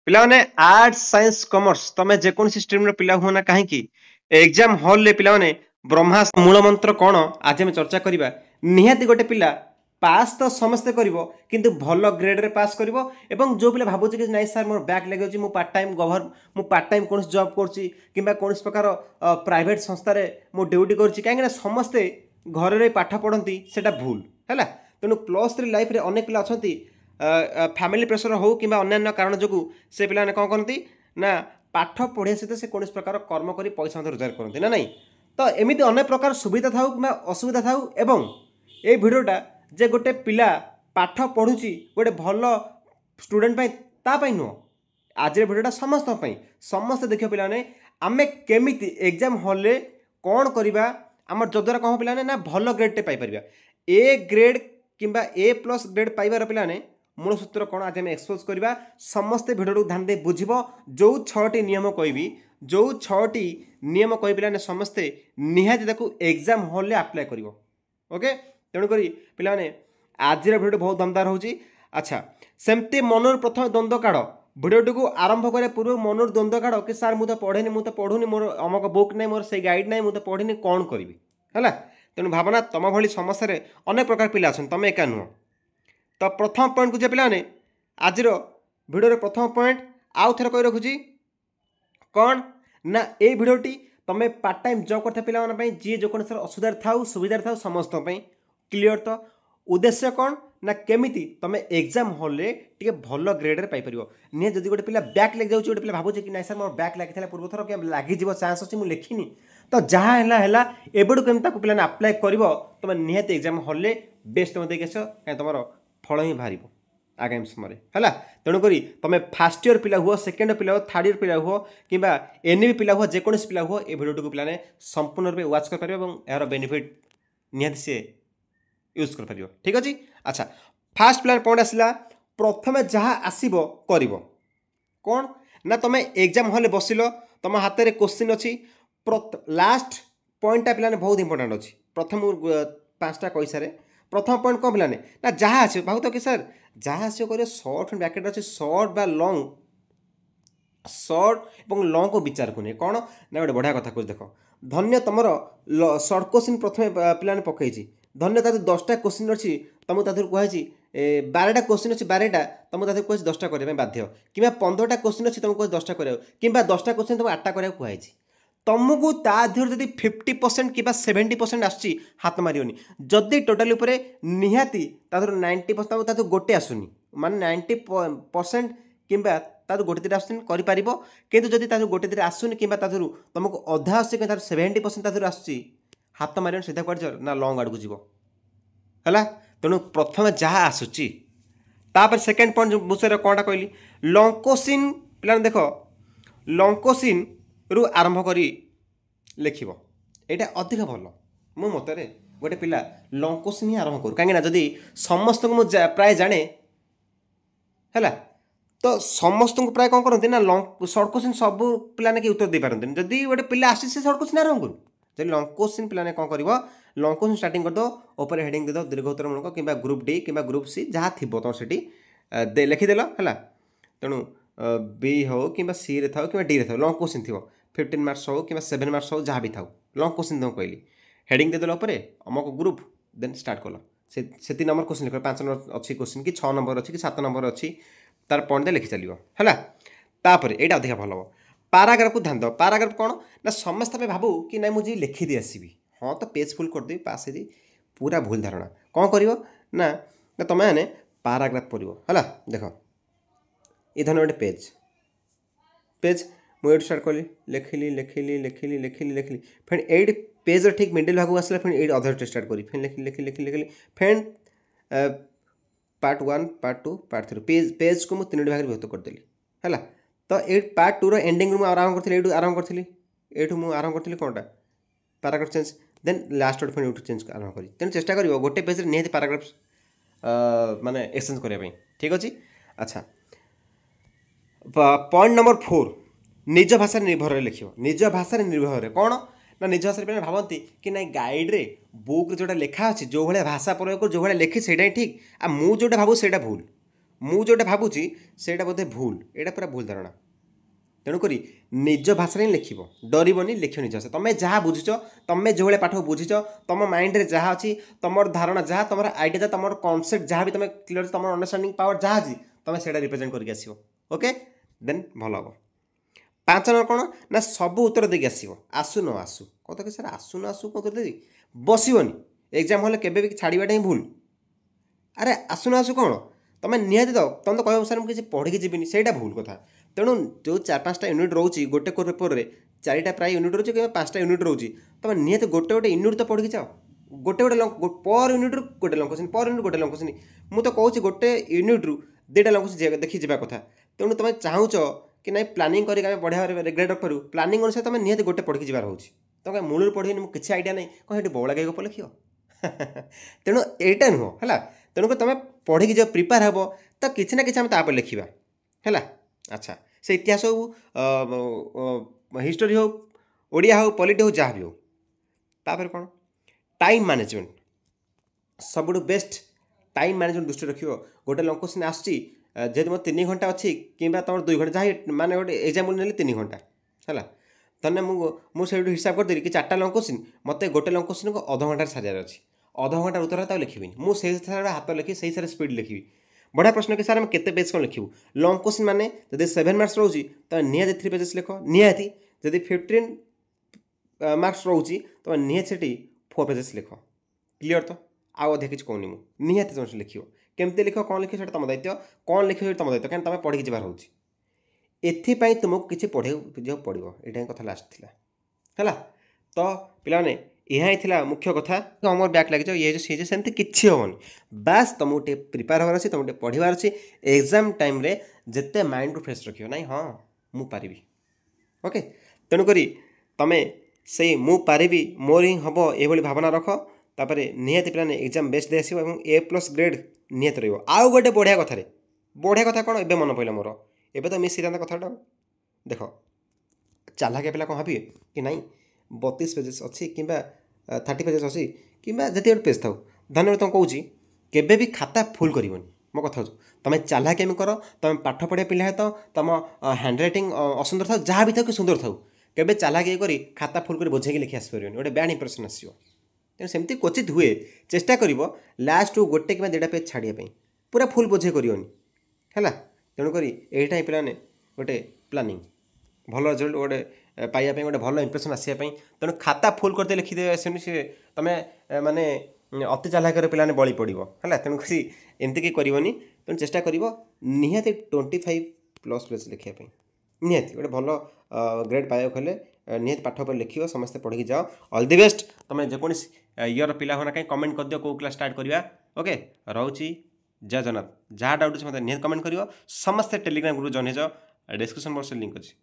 पिलाने arts science commerce तमे जेकोसी stream रो पिला हुआ ना कहीं एग्जाम हॉल रे पिलाने ब्रह्मास्त्र मूल मंत्र कौन आज हम चर्चा करबा निहाती गोटे पिला पास तो समस्ते करिवो किंतु भल ग्रेड रे पास करिवो एवं जो पिला भाबुची कि नाही सर मोर बैक लागै मु पार्ट टाइम मु पार्ट टाइम कोन जॉब करची किबा कोन प्रकार प्राइवेट संस्था रे मु ड्यूटी करची काहे समस्ते घर रे पाठ पढ़ंती सेटा भूल हैला तेणु +3 लाइफ रे अनेक पिला अछंती फैमिली प्रेशर हो कि अन्य कारण जो से पे कौन करती ना पाठ पढ़िया सहित से कौन प्रकार कर्म कर पैसा रोजगार करते ना नहीं तो एमती अनेक प्रकार सुविधा था कि असुविधा था एवं ये भिडटा जे गोटे पिला पाठ पढ़ुची गोटे भल स्टूडेंट नुह आज भिडटा समस्त समस्त देख पे आम केमी एग्जाम हॉल रे कौन करवा आम जद्वारा कौन पे ना भल ग्रेड पाइपर ए ग्रेड किंबा A+ ग्रेड पाइबार पे मूल सूत्र कौन आज एक्सपोज करवा समस्ते भिडियो ध्यान दे बुझब जो 6टी नियम कहबी जो 6टी नियम कह पे समस्ते निहाती एग्जाम हॉल रे अप्लाई कर ओके तेणुक पे आज भिडियो बहुत दमदार होची। अच्छा सेमती मनोर प्रथम द्वंद्व काढ़ भिडियोटी को आरंभ करे पूर्व मनोर द्वंद्व काढ़ कि सार मुझे पढ़ेनि मुझे पढ़ुनी मोर अमक बुक नहीं मोर से गाइड नहीं मुझे पढ़ेनि कौन करी है तेणु भावना तुम भली समस्या अनेक प्रकार पिला अच्छा तुम एका नुह तो प्रथम पॉइंट को जे पिलाने आज भिडियो प्रथम पॉइंट आउ थे कही रखुची कौन ना ये भिडियोटी तुम पार्ट टाइम जॉब करता पिला जी जो कौन असुविधा था सुविधा था समस्त क्लीयर तो उद्देश्य कौन ना केमिति तुम एग्जाम हॉल रे टिके भल ग्रेड रे पाई परियो निहे जदी गोटे पिला बैक लग जाउची गोटे पिला भाबुची कि नाही सर मोर बैक लागिथला पूर्व थर के लागि जीव चांस अछि मु लेखिनी तो जहाँ है एबडू केमता पे अप्लाई कर तुम निहाती एग्जाम हॉल रे बेस्ट तुम देखिस कहीं तुम फल ही बाहर आगामी समय है तेणुक तुम फास्ट इयर पिला हुआ सेकेंड पिला हुआ थर्ड इयर पिला हुआ कि एनबी पिला हुआ जेकोसी पिला हुआ ये भिडियो को पे संपूर्ण रूप वाच कर यार बेनिफिट निहाती सी यूज कर ठीक अच्छे। अच्छा फास्ट प्लान पॉइंट आसला प्रथम जहाँ आसब कर कौन ना तुम एग्जाम हॉल बसिल तुम हाथ में क्वेश्चन अच्छी लास्ट पॉइंटा पे बहुत इंपोर्टाट अच्छी प्रथम 5टा कही सारे प्रथम पॉइंट कौन पे ना जहाँ आस भाव तो कि सर जहाँ आस कर सर्ट ब्रैकेट अच्छे सर्ट बा लंग सर्ट और लंग को विचार को नहीं कौन ना गोटे बढ़िया कथा कुछ देख धन्य तुम सर्ट क्वेश्चन प्रथम पे पकई धन्य तार 10टा क्वेश्चन अच्छी तुमको तादर कहुई 12टा क्वेश्चन अच्छी 12टा तुमको तादर कहुई 10टा करने बाध्य कि 15टा क्वेश्चन अच्छी तुमको 10टा कर कि 10टा क्वेश्चन तुमको 8टा करा कहुई तुमको तादेह जब 50% कि 70% आसुची हाथ मारियोनी जदि टोटाल निहाती तादर 90% तादर गोटे आसुनी माने 90% कि तादर गोटे दिन आसुनी कर किंतु जदि तादर गोटे दिन आसुनी कि तुमको अधा आस 70% तादर आसुची हाथ मारियोनी सीधा कड़ ना लंग आड़ को जीव है तेणु प्रथम जहाँ आसूची तापर सेकेंड पॉइंट विषय कौनटा कहली लंकोसिन पे देख लंकोसिन रु आरंभ करी लिख यहाँ अधिक भल मो मतरे गोटे पिला लंकोसिन ही आरंभ करूँ कहीं जदि समस्त को प्राय जाने है तो समस्त को प्राय कौन करते ना सर्ट क्वेश्चन सब पिला कि उत्तर दे पारती जदि गोटे पिला आसी से सर्ट क्वेश्चन आरंभ करूँ जब लंग क्वेश्चन पे कौन कर लंग क्वेश्चन स्टार्टिंग कर दो ऊपर हेडिंग दे दो दीर्घोत्तरमूलक कि ग्रुप डी कि ग्रुप सी जहाँ थी तुम से लिखिदेल है तेणु बी हो कि सी रे था कि डी रे था लंग क्वेश्चन थी 15 मार्क्स हो कि 7 मार्क्स हो जहाँ भी था लंग क्वेश्चन तुमको कहली हेडिंग देदेल अमक ग्रुप देन स्टार्ट कल से 3 नंबर क्वेश्चन लिख 5 नंबर अच्छी क्वेश्चन कि 6 नंबर अच्छी कि 7 नंबर अच्छी तार पॉइंट दे लिखि चलो है तापर यहाँ अधिक भल हम पाराग्राफ को ध्यान दो पाराग्राफ कौन ना समस्त भावु कि ना मुझे लिखिदी आसबि हाँ तो पेज फुल करदेवी पास है पूरा भूल धारणा कौन कर ना तुम मैंने पाराग्राफ पढ़ है देख ये धन गोटे पेज पेज मुझे स्टार्ट कली लिखिली लिखिली लिखिली लिखिली लिखिली फिर एट पेज ठीक मिडिल भाग आसला फिर एट अधर स्टार्ट करी फिर लिखिली लिखिली लिखिली लिखिली फिर पार्ट 1 पार्ट 2 पार्ट 3 पेज को मुझे 3 भाग विभक्त करदेली है तो ये पार्ट 2 एंडिंग में आरंभ करी ये आरंभ करी ये मुझे आरंभ करी कौनटा पाराग्राफ चेंज देन लास्ट फिर यूट्यूब चेंज आरंभ करी तेणु चेष्टा कर गोटे पेज निहाती पाराग्राफ माने एक्सचेंज करने ठीक अच्छे। अच्छा पॉइंट नंबर 4 निज भाषा निर्भर लिख निज भाषा निर्भर कौन ना निज भाषा पे भावती कि ना गाइड रे बुक जोटा लिखा अच्छे जो भाया भाषा प्रयोग कर जो भाया लिखी से ठीक आ मुझे भावु से भूल ମୁଁ जोटा भावुची सेटा बोधे भूल एटा पूरा भूल धारणा तेणुक निज भाषा ही लिख डरबनी लिख निज भाषा तुम जहाँ बुझीच तुम जो भाई पाठ बुझीच तुम माइंड में जहाँ अच्छी तुम धारणा जहाँ तुम आइडिया तुम कनसेप्ट जहाँ भी तुम क्लियर तुम अंडरस्टांडिंग पावर जहाँ अच्छी तुम से रिप्रेजेंट करके आसो ओके देन भल हम 5 नंबर कौन ना सब उत्तर देकी आसो आसु न आसु कत कि सर आसु न आसु कौन देवी बसबनी एग्जाम हल के छाड़वाटा ही भूल अरे आसु न आसु कौन तुम निहती दो तुम तो कह सर मुझे किसी पढ़ी जीविनी से भूल कथा तेणु जो 4-5टा यूनिट रोचे गोटे पेपर में 4टा प्राय यूनिट रोचे कि 5टा यूनिट रोचे तुम निहती गोटे गोटे यूनिट तो पढ़ी जाओ गोटे गोटे पर यूनिट रू गोटे लंग क्वेश्चन पर यूनिट गोटे लंग क्वेश्चन मुझे तो कहूँ गोटे यूनिट रू 2टा लंग क्वेश्चन देखी जावा कथा तेणु तुम चाहूच कि ना प्लानिंग करके बढ़िया ग्रेड रखिपारू प्लानिंग अनुसार तुम निहती गोटे पढ़ी जाबार हो तुम मूल पढ़ी मुझे किसी आइडिया नहीं कौन ये बौला गाई गप लिख तेणु यहीटा नुह है तेणुक तुम पढ़ी जो प्रिपेयर हे तो किसी ना कि तापर लिखा है अच्छा से इतिहास हो हिस्टोरी हो ओडिया हो पॉलिटी हो जहाँ भी हो तापर कौन टाइम मैनेजमेंट सब बेस्ट टाइम मैनेजमेंट दृष्टि रख गोटे लंग क्वेश्चन आसची जेहेतु मोर 3 घंटा अच्छी कि तुम 2 घंटा जहाँ माने गोटे एग्जाम ने 3 घंटा है तने मुझे हिसाब करदेली कि 4टा लंग क्वेश्चन मत गोटे लंग क्वेश्चन को अध घंटा सारियार अच्छी अध घंटा उत्तर तो लिखी मुझे हाथ लिखी से हिसाब से स्पीड लिखी बढ़िया प्रश्न कि सर आम केते पेज कौन लिखू लंग क्वेश्चन माने जब 7 मार्क्स रोचे तो निहती 3 पेजेस लिख निहती जब 15 मार्क्स रोचे तो निहती से 4 पेजेस लिख क्लीयर तो आउ अधिक किसी कहूनी निहती तुम लिख केमती लिख कौन लिख तुम दायित्व कौन लिख तुम दायित्व कहीं तुम पढ़ी जबार हो एपाई तुमको किसी पढ़े पड़ो यहाँ कथा लास्ट है तो पाने यह थी मुख्य कथा मोर बैक लगे ये सी सेमती किसी हेनी बास तुमको टे प्रिपेयर होवार अच्छे तुमको पढ़वार अच्छे एग्जाम टाइम रे जिते माइंड को फ्रेश रखियो नहीं हाँ मु पारिबी ओके तेणुक तुम से मु पारिबी मोर ही हम ये भावना रख तापर निहती पे एग्जाम बेस्ट दे आसो A+ ग्रेड निहती रो आउ गोटे बढ़िया कथा कौन ए मन पड़ा मोर एबे तो मिस था कथा देख चालाकिया पिला कौन भावे कि नाई 32 पेजेस अच्छी कि 30 पेजेस अच्छी कि जिते गोटे पेज था धन्यवाद तुम कौच केबे भी खाता फुल करनी मो कथा तुम चालाकिया कर तुम पाठ पढ़िया पिला है तो तुम हैंड रईटिंग असुंदर था जहाँ भी था कि सुंदर था केबे चालाकिया कर खाता फुल कर बोझे लिखि आसपारे गोटे बैड इंप्रेशन आसो तेणु सेमती क्वचित हुए चेष्टा कर लास्ट गोटे कि 2टा पेज छाड़िया पूरा फुल बोझे करनी है तेणुक यहीटा ही पे गोटे प्लानिंग भल रिजल्ट गोटे पाइबा गोटे भल इंप्रेशन आसापी तेणु खाता फुल करते लिखिदे आसनी सी तुम माने अति चालाकर पे बड़ी पड़ो है तेणुक एमती कि करनी तेणु चेष्टा कर निहाती 25+ पेज लिखापी निहाती गोटे भल ग्रेड पाइबा हेल्ले निहाती पाठ पर लिख समस्ते पढ़ी जाओ ऑल द बेस्ट तुम जेकोसी ईयर पिला होना कहीं कमेंट कर दियो को क्लास स्टार्ट करवा ओके रोची जय जगन्नाथ जहाँ डाउट अच्छे मतलब निहत कमेंट कर समस्ते टेलीग्राम ग्रुप जॉइन हो डिस्क्रिप्शन बॉक्स लिंक अच्छी।